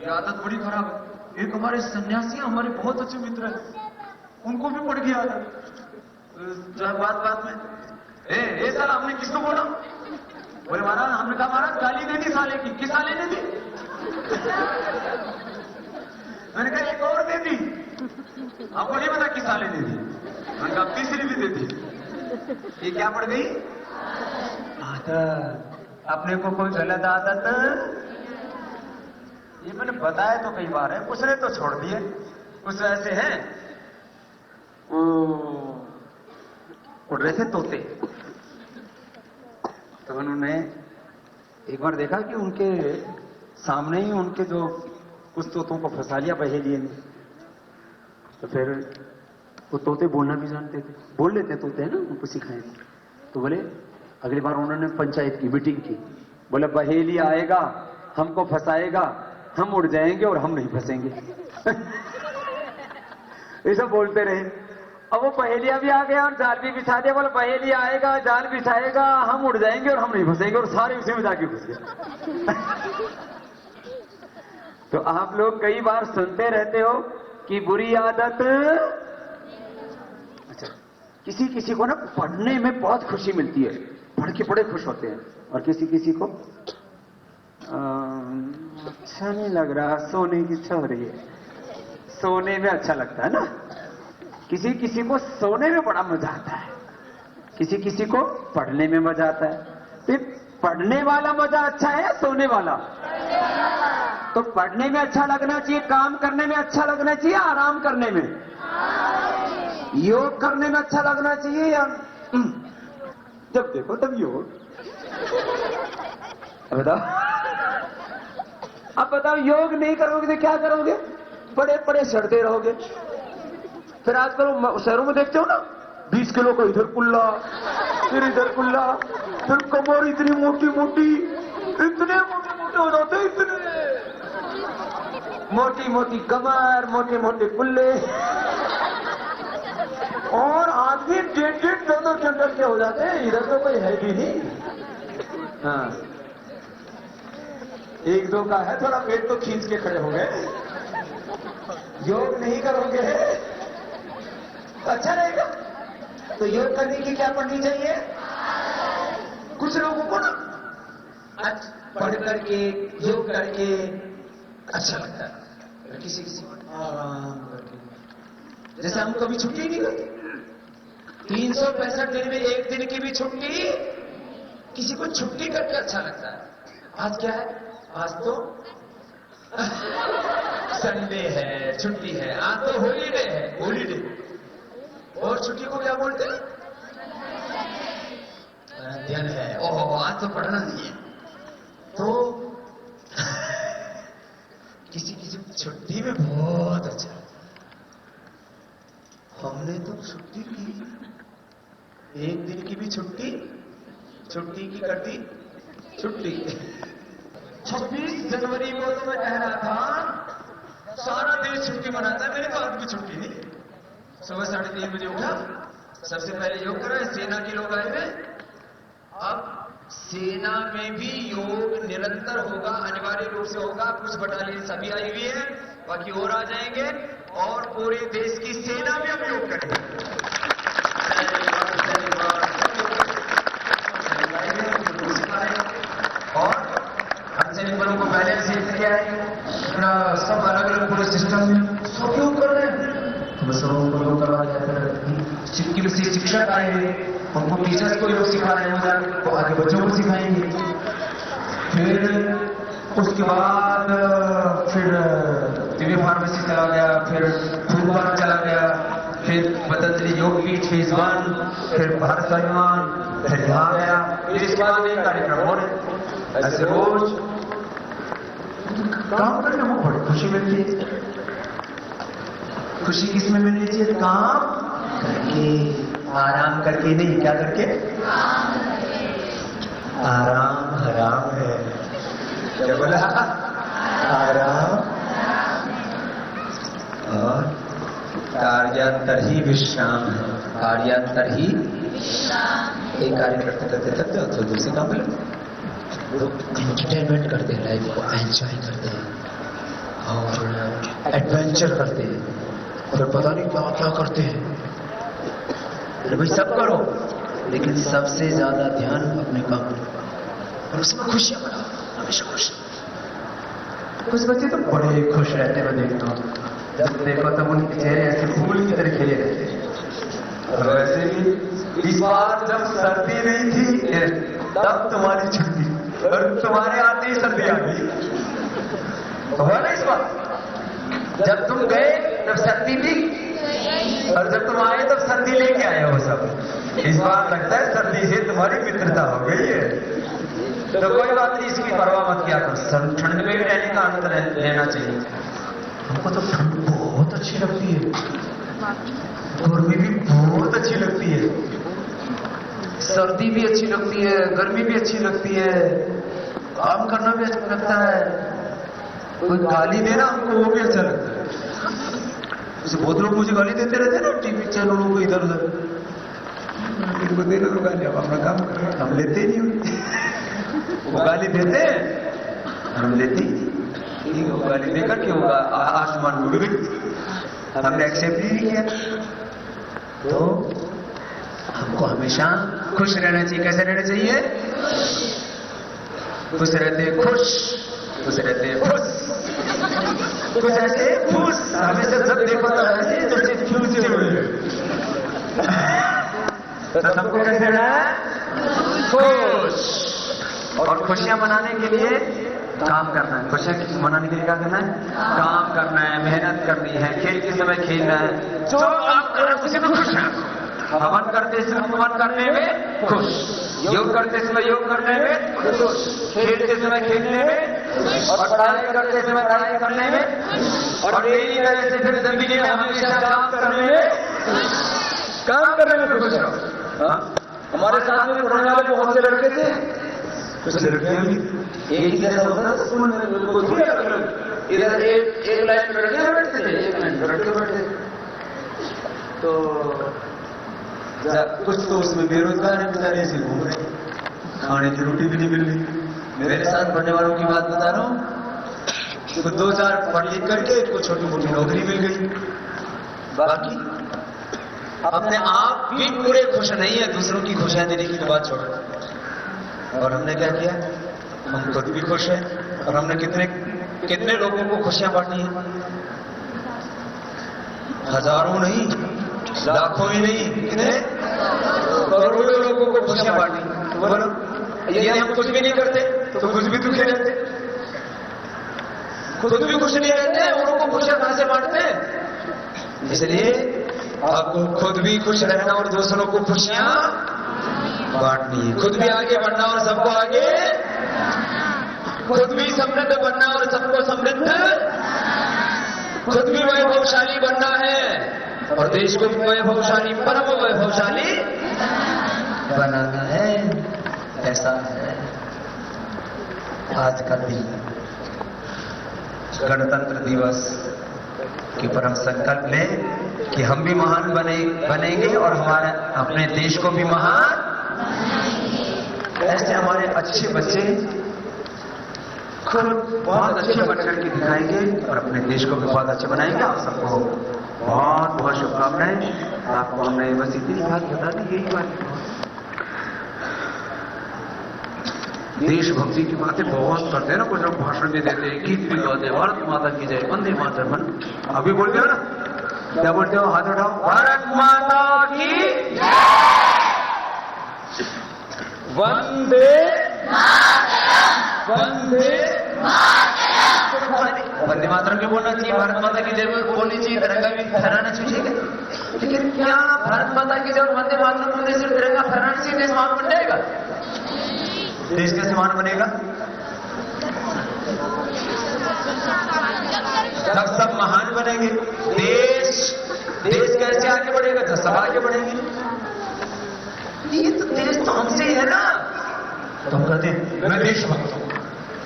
ये आदत बड़ी खराब है। एक हमारे सन्यासी हमारे बहुत अच्छे मित्र हैं, उनको भी पड़ गया आदत। बात बात में ए साला हमने किसको बोला? बोले महाराज हमने कहा महाराज गाली दे दी साले की। किस साले ने दी? मैंने कहा एक और दे दी। आपको नहीं पता किस साले ने दी? मैंने कहा तीसरी भी दे दी। ये क्या पड़ गई? आदत। अपने को कोई गलत आदत, ये मैंने बताया तो कई बार है, कुछ ने तो छोड़ दिए, कुछ ऐसे हैं उड़ रहे थे तोते। तो उन्होंने एक बार देखा कि उनके सामने ही उनके जो कुछ तोतों को फंसा लिया पहेलिए ने। तो फिर वो तोते बोलना भी जानते थे, बोल लेते तोते हैं ना, उनको सिखाए थे। तो बोले अगली बार उन्होंने पंचायत की मीटिंग की, बोले पहेली आएगा, हमको फंसाएगा, हम उड़ जाएंगे और हम नहीं फंसेंगे। ऐसा बोलते रहे। अब वो पहेलियां भी आ गया और जाल भी बिछा दिया। बोले पहेली आएगा, जाल बिछाएगा, हम उड़ जाएंगे और हम नहीं फंसेंगे, और सारे उसी में जाके घुस गए। तो आप लोग कई बार सुनते रहते हो कि बुरी आदत। अच्छा, किसी किसी को ना पढ़ने में बहुत खुशी मिलती है, पढ़ के बड़े खुश होते हैं, और किसी किसी को अच्छा नहीं लग रहा, सोने की इच्छा हो रही है। सोने में अच्छा लगता है ना। किसी किसी को सोने में बड़ा मजा आता है, किसी किसी को पढ़ने में मजा आता है। तो पढ़ने वाला मजा अच्छा है या सोने वाला? तो पढ़ने में अच्छा लगना चाहिए, काम करने में अच्छा लगना चाहिए, आराम करने में, योग करने में अच्छा लगना चाहिए, या जब देखो तब योग। बताओ, अब बताओ, योग नहीं करोगे तो क्या करोगे? बड़े बड़े सड़ते रहोगे। फिर आजकल शहरों में देखते हो ना, 20 किलो का इधर कुल्ला, फिर इधर कुल्ला, फिर कमर इतनी मोटी मोटी, इतने मोटे मोटे हो जाते, इतने मोटी मोटी कमर, मोटे मोटे कुल्ले, और आदमी 1.5-2 क्विंटल के हो जाते हैं। इधर तो कोई है भी नहीं। हाँ, 1-2 का है, थोड़ा पेट तो खींच के खड़े हो गए। योग नहीं करोगे तो अच्छा रहेगा। तो योग करने की क्या पढ़नी चाहिए? कुछ लोगों को ना पढ़ करके, योग करके अच्छा लगता है, किसी किसी को आराम करके। जैसे हम कभी छुट्टी नहीं करते, 365 दिन में एक दिन की भी छुट्टी, किसी को छुट्टी करके अच्छा लगता है। आज क्या है? आज तो संडे है, छुट्टी है, आज तो हॉलीडे है, हॉलीडे। और छुट्टी को क्या बोलते हैं? दिन है, ओहो आज तो पढ़ना नहीं है। तो किसी किसी छुट्टी में बहुत अच्छा। हमने तो छुट्टी की, एक दिन की भी छुट्टी की कर दी छुट्टी। 26 जनवरी को तो मैं कह रहा था सारा देश छुट्टी मनाता है, मेरे तो आज भी छुट्टी नहीं। सुबह 3:30 बजे उठा, सबसे पहले योग करा, सेना के लोग आए थे। अब सेना में भी योग निरंतर होगा, अनिवार्य रूप से होगा। कुछ बटालियन सभी आई हुई है, बाकी और आ जाएंगे, और पूरे देश की सेना में हम योग करेंगे। और सैनिक बलों को पहले से किया है, सब अलग अलग पूरे सिस्टम में सब योग कर रहे हैं। बसरों को योग करवा जाता है। शिक्षक आएंगे, उनको टीचर्स को योग सिखा रहे हैं, तो आगे बच्चों को सिखाएंगे। फिर उसके बाद फिर दिव्य फार्मेसी चला गया, फिर फूड पार्क चला गया, फिर पतंजलि योग पीठ फेज 1, फिर भारत सम्मान, फिर यहाँ गया, फिर इसके बाद एक कार्यक्रम हो रहे। ऐसे रोज काम करने में बड़ी खुशी मिलती है। खुशी किसमें मिलनी चाहिए? काम करके, आराम करके नहीं। क्या करके? आराम हराम है। क्या बोला? आराम। और कार्यांतर ही विश्राम है। कार्यांतर ही एक कार्य करते करते थक जाओ तो दूसरे काम कर लो। एंटरटेनमेंट करते हैं, लाइफ को एंजॉय करते हैं। और एडवेंचर करते हैं, फिर पता नहीं क्या क्या करते हैं। अरे भाई सब करो, लेकिन सबसे ज्यादा ध्यान अपने काम पर और उसमें खुशियां मनाओ, हमेशा खुश। कुछ बच्चे तो बड़े खुश रहते हैं, मैं देखता हूँ, जब देखो तब उनके चेहरे ऐसे फूल की तरह खिले रहते हैं। और वैसे भी इस बार जब सर्दी नहीं थी तब तुम्हारी छुट्टी और तुम्हारे आते ही सर्दी आ गई, हुआ ना इस बार? जब तुम गए तब सर्दी थी और जब तुम आए तब सर्दी लेके आए हो सब। इस बार लगता है सर्दी से तुम्हारी मित्रता हो गई है। तो कोई बात नहीं, इसकी परवाह मत किया करो, ठंड में भी रहने का आनंद लेना चाहिए। हमको तो ठंड बहुत अच्छी लगती है, गर्मी भी बहुत अच्छी लगती है, सर्दी भी अच्छी लगती है, गर्मी भी अच्छी लगती है, काम करना भी अच्छा लगता है, कोई गाली देना हमको वो भी अच्छा लगता है। जैसे बहुत लोग मुझे गाली देते रहते हैं ना टीवी चैनलों को इधर उधर, इनको दे दो गाली, अब अपना काम कर रहे हैं, हम लेते ही नहीं। वो गाली देते हैं हम लेते ही नहीं, वो गाली देकर के होगा आसमान उड़ गई, हमने एक्सेप्ट ही नहीं किया। तो हमको हमेशा खुश रहना चाहिए। कैसे रहना चाहिए? खुश रहते खुश, खुश रहते खुश, कुछ ऐसे खुश, हमेशा जब देखो तो ऐसे जैसे फ्यूज हुए। तो सबको कैसे रहना है? खुश। और खुशियां मनाने के लिए काम करना है। खुशियां मनाने के लिए क्या करना है? काम करना है, मेहनत करनी है, खेल के समय खेलना है, जो काम कर रहे हैं उसी में खुश है। हवन करते समय हवन करने में खुश, योग करते समय योग करने में खुश, खेलते समय खेलने में, और पढ़ाई करते समय पढ़ाई करने में, और डेली तरह से फिर जिंदगी में हमेशा काम करने में खुश रहो। हमारे साथ में पढ़ने वाले बहुत से लड़के थे, कुछ लड़कियां भी एक ही जैसा होता है स्कूल में, बिल्कुल इधर एक लाइन में लड़के बैठते थे, एक लाइन में लड़के बैठते। तो कुछ तो उसमें बेरोजगार है, बेचारे ऐसे घूम रहे, खाने की रोटी भी नहीं मिल रही। मेरे साथ पढ़ने वालों की बात बता रहा हूँ, तो 2-4 पढ़ लिख करके कुछ छोटी मोटी नौकरी मिल गई, बाकी अपने आप भी पूरे खुश नहीं है, दूसरों की खुशियां देने की बात छोड़। और हमने क्या किया? हम खुद भी खुश हैं, और हमने कितने लोगों को खुशियां बांटी हैं? हजारों नहीं, लाखों ही नहीं, कितने करोड़ों लोगों को खुशियां बांटी। बोलो, यदि हम कुछ भी नहीं करते तो कुछ भी दुखी रहते, खुद भी खुश नहीं रहते, औरों को खुशियां कहां से बांटते हैं? इसलिए आपको खुद भी खुश रहना और दूसरों को खुशियां बांटनी है। खुद भी आगे बढ़ना और सबको आगे, खुद भी समृद्ध बनना और सबको समृद्ध, खुद भी वैभवशाली बनना है और देश को भी वैभवशाली, परम वैभवशाली बनाना है। ऐसा है आज का दिन, गणतंत्र दिवस के पर हम संकल्प लें कि हम भी महान बनेंगे और हमारे अपने देश को भी महान। ऐसे हमारे अच्छे बच्चे खुद बहुत अच्छे बनकर के दिखाएंगे और अपने देश को भी बहुत अच्छे बनाएंगे। आप सबको बहुत बहुत शुभकामनाएं। आपको हमने बस इतनी बात बता दी, यही बात। देशभक्ति की बातें बहुत करते हैं ना, कुछ लोग भाषण भी देते हैं, गीत भी गाते हैं, भारत माता की जय, वंदे मातरम। अभी बोलते हो ना, क्या बोलते हो? हाथ उठाओ, भारत माता की वंदे वंदे वंदे मातरम क्यों बोलना चाहिए? भारत माता की जय बोलनी चाहिए, तिरंगा भी फहराना चाहिए। लेकिन क्या भारत माता की जय और वंदे मातरम बोलने से तिरंगा फहराने से देश महान बन जाएगा? देश कैसे महान बनेगा? तब सब महान बनेंगे। देश कैसे आगे बढ़ेगा? जब सब आगे बढ़ेंगे। ये तो देश तो हमसे ही है ना। तो हम कहते हैं मैं देशभक्त हूं,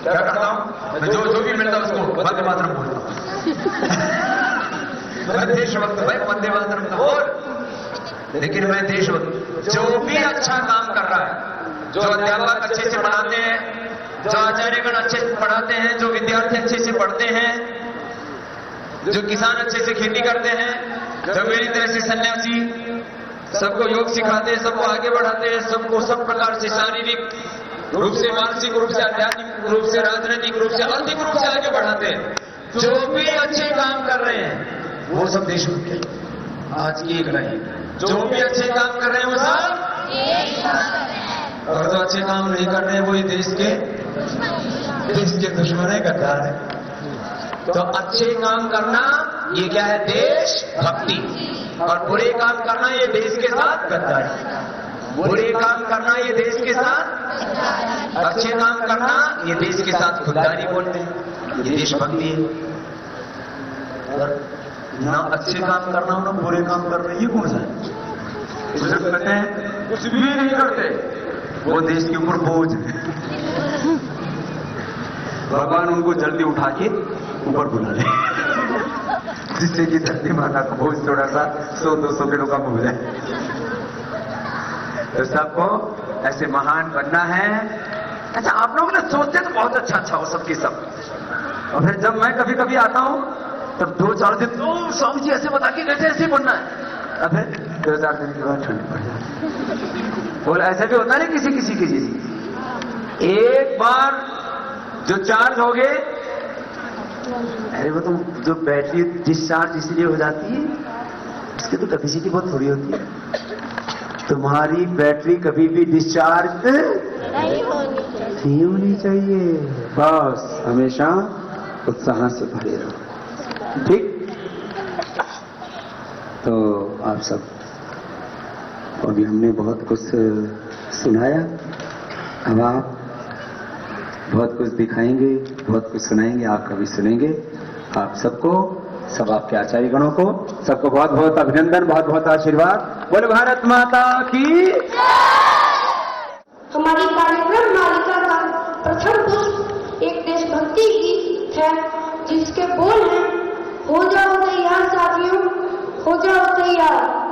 क्या करता हूं? मैं जो भी मिलता उसको वंदे मातरम बोलता हूं। मैं देशभक्त, भाई वंदे मातरम तो बोल, लेकिन मैं देशभक्त। जो भी अच्छा काम कर रहा है, जो अध्यापक अच्छे से पढ़ाते हैं, जो आचार्यगण अच्छे से पढ़ाते हैं, जो विद्यार्थी अच्छे से पढ़ते हैं, जो किसान अच्छे से खेती करते हैं, जो मेरी तरह से सन्यासी सबको योग सिखाते हैं, सबको आगे बढ़ाते हैं, सबको सब प्रकार से शारीरिक रूप से, मानसिक रूप से, आध्यात्मिक रूप से, राजनीतिक रूप से, आर्थिक रूप से आगे बढ़ाते हैं। जो भी अच्छे काम कर रहे हैं वो सब देशभक्त हैं। आज की एक नहीं, जो भी अच्छे काम कर रहे हैं वो सब, और जो अच्छे काम नहीं कर रहे हैं वो देश के दुश्मन है, गद्दार है। तो अच्छे काम करना ये क्या है? देशभक्ति। और बुरे काम करना ये देश के साथ गद्दारी। बुरे काम करना ये देश के साथ, अच्छे काम करना ये देश के साथ खुददारी बोलते हैं। ये देशभक्ति है। और ना अच्छे काम करना हो ना बुरे काम कर रहे, ये कौन सा है? कुछ कहते हैं कुछ भी नहीं करते, वो देश के ऊपर बोझ है। भगवान उनको जल्दी उठा के ऊपर बुला ले, जिससे कि धरती माता को बोझ थोड़ा सा 100-200 किलो कम हो जाए। तो सबको ऐसे महान बनना है। अच्छा, आप लोग ना सोचते तो बहुत अच्छा हो सबके सब। और फिर जब मैं कभी कभी आता हूं तब 2-4 दिन तो स्वामी जी ऐसे बता के कहते ऐसे बनना है। अब 2-4 दिन के बाद ठंड पड़ जाती। बोला ऐसा भी होता नहीं किसी की चीज। एक बार जो चार्ज हो गए, अरे वो तो जो बैटरी डिस्चार्ज इसलिए हो जाती है, इसकी तो कैपेसिटी बहुत थोड़ी होती है। तुम्हारी बैटरी कभी भी डिस्चार्ज नहीं होनी चाहिए। बस हमेशा उत्साह से भरे रहो, ठीक? तो आप सब, अभी हमने बहुत कुछ सुनाया, अब आप बहुत कुछ दिखाएंगे, बहुत कुछ सुनाएंगे, आप कभी सुनेंगे। आप सबको, सब आपके आचार्य गणों को, सबको बहुत बहुत अभिनंदन, बहुत बहुत आशीर्वाद। बोले भारत माता की। हमारी कार्यक्रम मालिका का प्रथम पुष्प एक देशभक्ति गीत है, जिसके बोल हैं, हो जाओ तैयार साथियों, हो जाओ तैयार।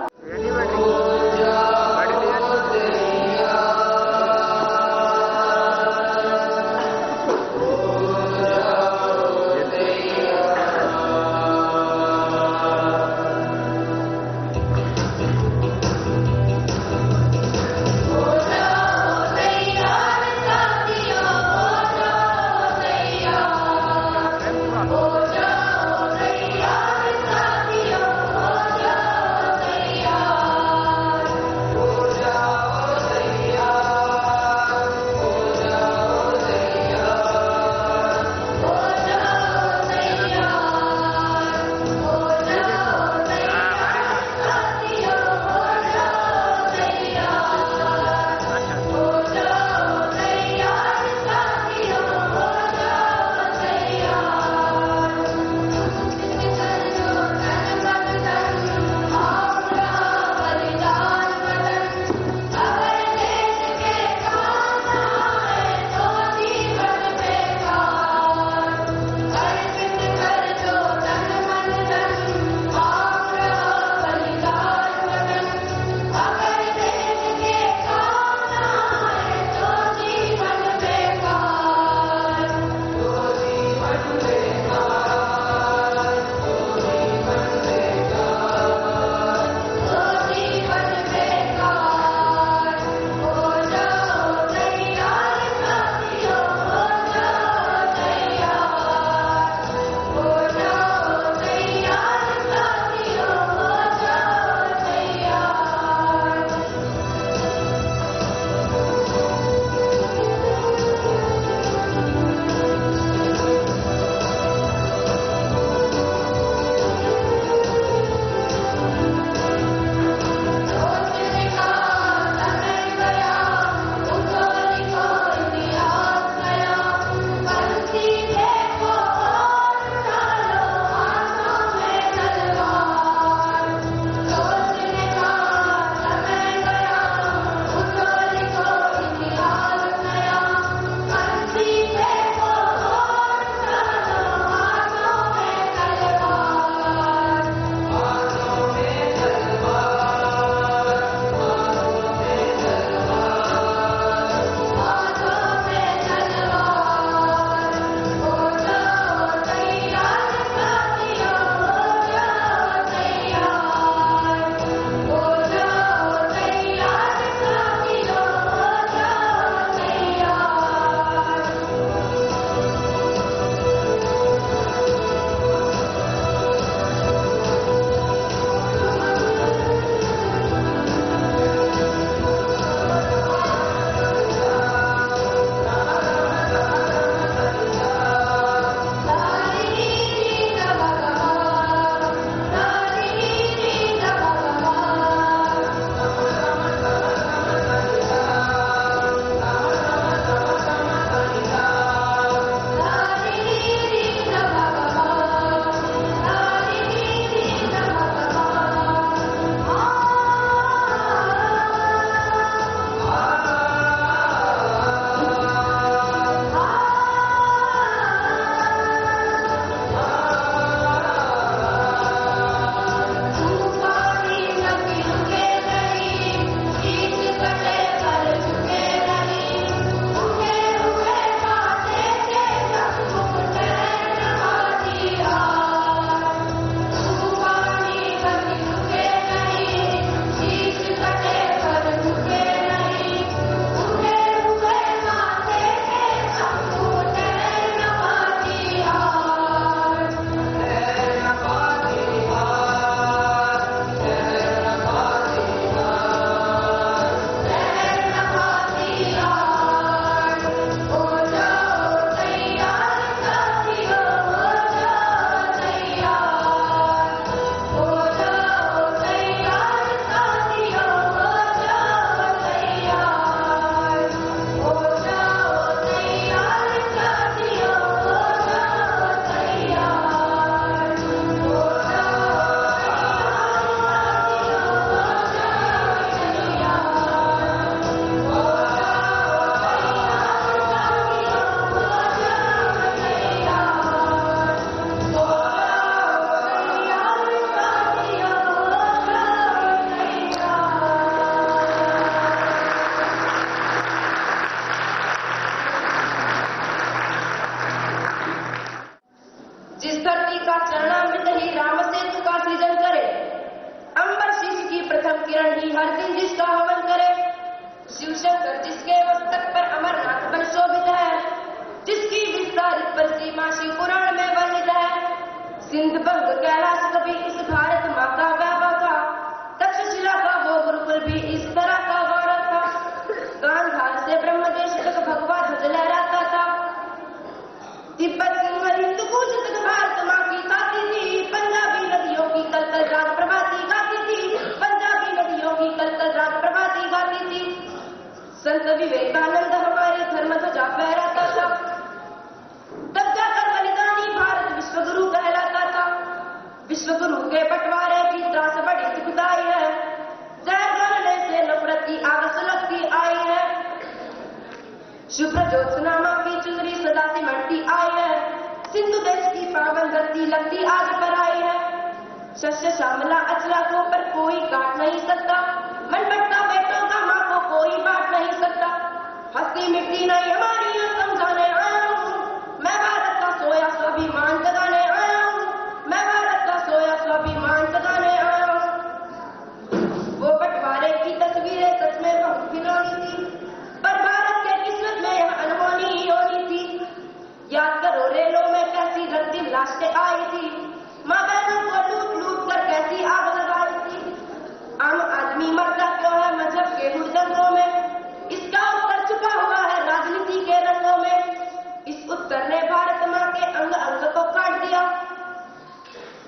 जिसके मस्तक पर अमरनाथ बन शोभित है, जिसकी विस्तारित पर सीमा शिव पुराण में वर्णित है। सिंध बंग कैलाश कभी इस भारत माँ का व्यापक था, तक्षशिला का वो गुरुकुल भी इस तरह का गौरव था। गांधार से ब्रह्मदेश तक भगवा ध्वज लहराता था, तिब्बत सिंहल हिंदू कूच तक भारत माँ की गाती थी। पंजाबी नदियों की कलकल रात प्रभाती गाती थी, पंजाबी नदियों की कलकल रात प्रभाती गाती थी। संत विवेकानंद हमारे धर्म ध्वजा फहराता था, तब जाकर बलिदानी भारत विश्वगुरु कहलाता था। विश्वगुरु के बंटवारे की त्रास बड़ी दुखदाई है, जहर बोलने से नफरत की आग सुलगती आई है। शुभ्र ज्योत्सना माँ की चुनरी सदा सिमटती आई है, सिंधु देश की पावन धरती लगती आज पर आई है। शस्य श्यामला अचला को पर कोई काट नहीं सकता, मन बटता बेटों का माँ को कोई बांट नहीं सकता। हस्ती मिट्टी नहीं हमारी ये समझाने आया हूँ, मैं भारत का सोया स्वाभिमान जगाने आया हूँ, मैं भारत का सोया स्वाभिमान जगाने आया हूँ। वो बंटवारे की तस्वीरें सच में बहुत खिलौनी थी, पर भारत के किस्मत में यह अनहोनी ही होनी थी। याद करो रेलों में कैसी रक्तिम लाशें आई थी, माँ बहनों को लूट लूट कर कैसी आग लगाई थी। आम आदमी मरता क्यों है मजहब के हुड़दंगों में, इसका उत्तर छुपा हुआ है राजनीति के रंगों में। इस उत्तर ने भारत माँ के अंग अंग को काट दिया।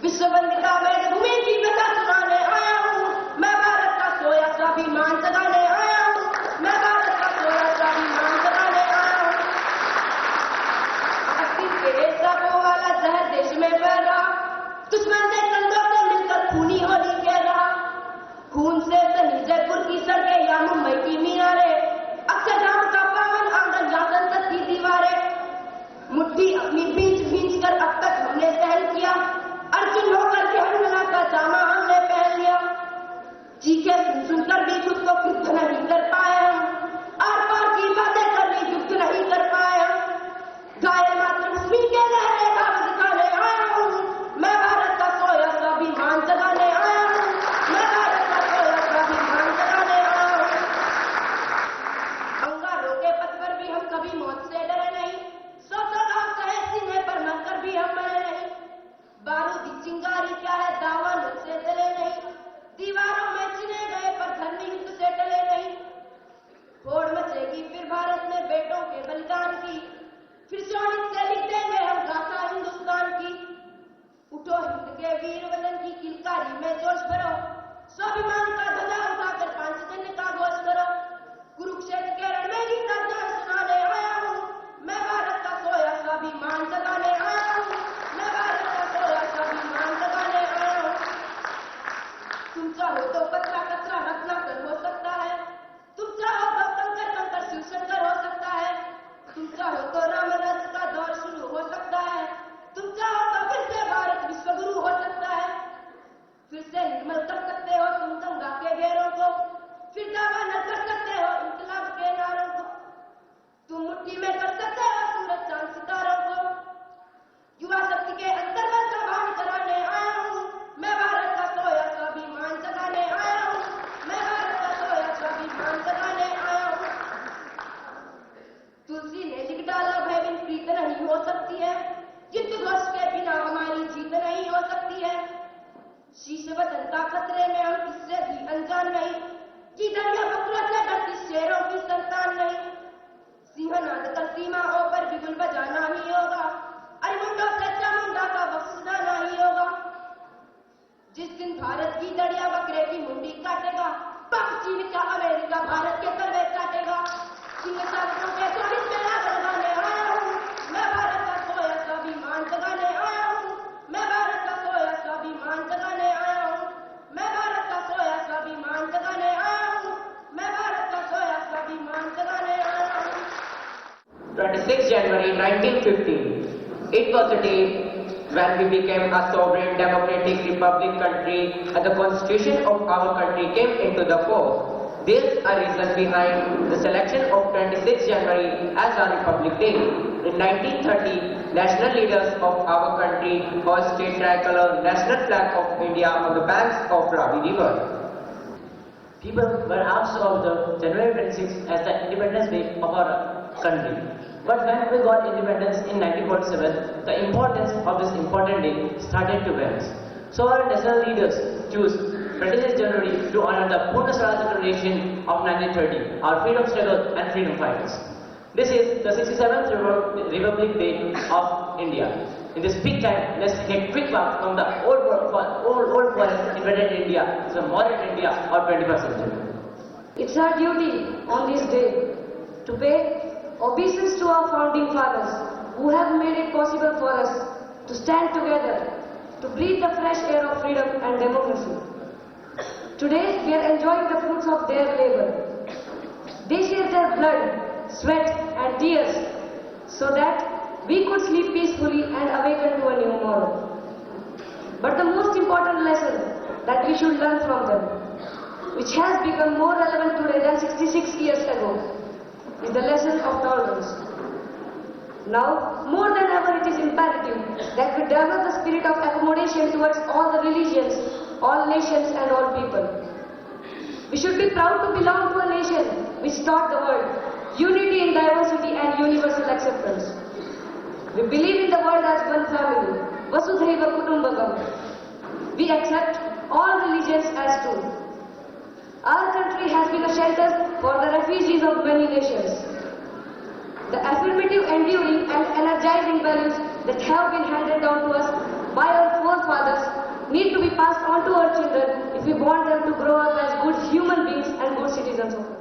विश्व बंदिता में भूमि की कथा सुनाने आया हूँ, मैं भारत का सोया स्वाभिमान जगाने आया हूँ, मैं भारत का सोया स्वाभिमान जगाने आया हूँ। के सबों वाला जहर देश में फैल रहा, दुश्मन से कंधों से मिलकर खूनी होली खेल रहा। खून से सनी जयपुर की सड़कें या मुंबई की मीनारें, अक्षरधाम का पावन आंगन या संसद की दीवारें। मुट्ठी अपनी भींच भींच कर अब तक हमने सहन किया, अर्जुन होकर के हनुमान का जामा हमने पहन लिया। चीखे सुन सुनकर भी खुद को युद्ध नहीं कर पाए हम, आर पार की बातें कर भी युद्ध नहीं कर पाए हम। घायल मातृभूमि के लहरे भाव दिखाने आया हूँ, मैं भारत का सोया स्वाभिमान जगाने आया हूँ, मैं भारत का सोया स्वाभिमान जगाने आया हूँ। अंगारों के पथ पर भी हम कभी मौत से डरे नहीं, सौ गांव सहे सीने पर मरकर भी हम मरे नहीं। बारूदी चिंगारी क्या है दावा मुझसे चले नहीं, दीवारों में चिने गए पर धर्मी युद्ध से टले नहीं। होड़ मचेगी फिर भारत में बेटों के बलिदान की, फिर शौर्य से लिख देंगे हम गाथा हिंदुस्तान की। उठो हिंद के वीर वतन की किलकारी में जोश भरो, स्वाभिमान का ध्वजा उठाकर पांचजन्य का घोष करो। कुरुक्षेत्र के रण में गीता ज्ञान सुनाने आया हूँ, मैं भारत का सोया स्वाभिमान जगाने आया हूँ, मैं भारत का सोया स्वाभिमान जगाने आया हूँ। तुम चाहो तो कचरा कचरा रत्नाकर हो सकता है, तुम चाहो तो कंकर कंकर शिव शंकर हो सकता है, तुम चाहो तो राम रस का दौर शुरू हो सकता है, तुम चाहो तो फिर से भारत विश्वगुरु हो सकता है। फिर से निर्मल कर सकते हो तुम गंगा के घेरों को, फिर दावा न कर सकते हो इंकलाब के नारों को। तुम मुट्ठी में कर सकते हो सूरज चांद सितारों को। युवा शक्ति के अंतर्गत का भान कराने आया हूँ, मैं भारत का सोया स्वाभिमान जगाने आया हूँ, मैं भारत का सोया स्वाभिमान जगाने आया हूँ। तुलसी ने लिख डाला भयविन प्रीत नहीं हो सकती है, युद्ध घोष के बिना हमारी जीत नहीं हो सकती है। शीश वतन का खतरे में हम किससे भी अनजान नहीं, गीदड़िया बकरों से डरती शेरों की संतान नहीं। सिंहनाद कर सीमाओं पर बिगुल बजाना ही होगा, अरिमुंडों से चामुंडा का बख्शना ही होगा। जिस दिन भारत की दड़िया बकरे की मुंडी काटेगा, पाक चीन का अमेरिका भारत के तलवे काटेगा। सिंह शासकों के स्वामित्व में आग लगाने आया हूँ, मैं भारत का सोया स्वाभिमान जगाने आया हूँ, मैं भारत का सोया स्वाभिमान जगाने आया हूँ, मैं भारत का सोया स्वाभिमान जगाने आया हूँ, मैं भारत का सोया स्वाभिमान जगाने आया हूँ। 26 January 1950, it was a day when we became a sovereign democratic republic country and the constitution of our country came into the force. There is a reason behind the selection of 26 January as a Republic Day. In 1930, national leaders of our country hoisted tricolor national flag of India on the banks of Ravi River. People were asked of the January 1926 as the Independence Day of our country. But when we got independence in 1947, the importance of this important day started to vanish. So our national leaders chose 26 January to honor the Purna Swaraj Declaration of 1930, our freedom struggle and freedom fighters. This is the 67th Republic Day of India. In this big time, let's take a quick walk from the old forest invaded India to the modern India of 21st century. It's our duty on this day to pay obeisance to our founding fathers who have made it possible for us to stand together, to breathe the fresh air of freedom and democracy. Today, we are enjoying the fruits of their labor. They shed their blood, sweat and tears so that we could sleep peacefully and awaken to a new morning. But the most important lesson that we should learn from them, which has become more relevant today than 66 years ago, is the lesson of tolerance. Now, more than ever, it is imperative that we develop the spirit of accommodation towards all the religions, all nations and all people. We should be proud to belong to a nation which taught the world unity in diversity and universal acceptance. We believe in the world as one family, Vasudhaiva Kutumbakam. We accept all religions as true. Our country has been a shelter for the refugees of many nations. The affirmative, enduring and energizing values that have been handed down to us by our forefathers need to be passed on to our children if we want them to grow up as good human beings and good citizens of the world.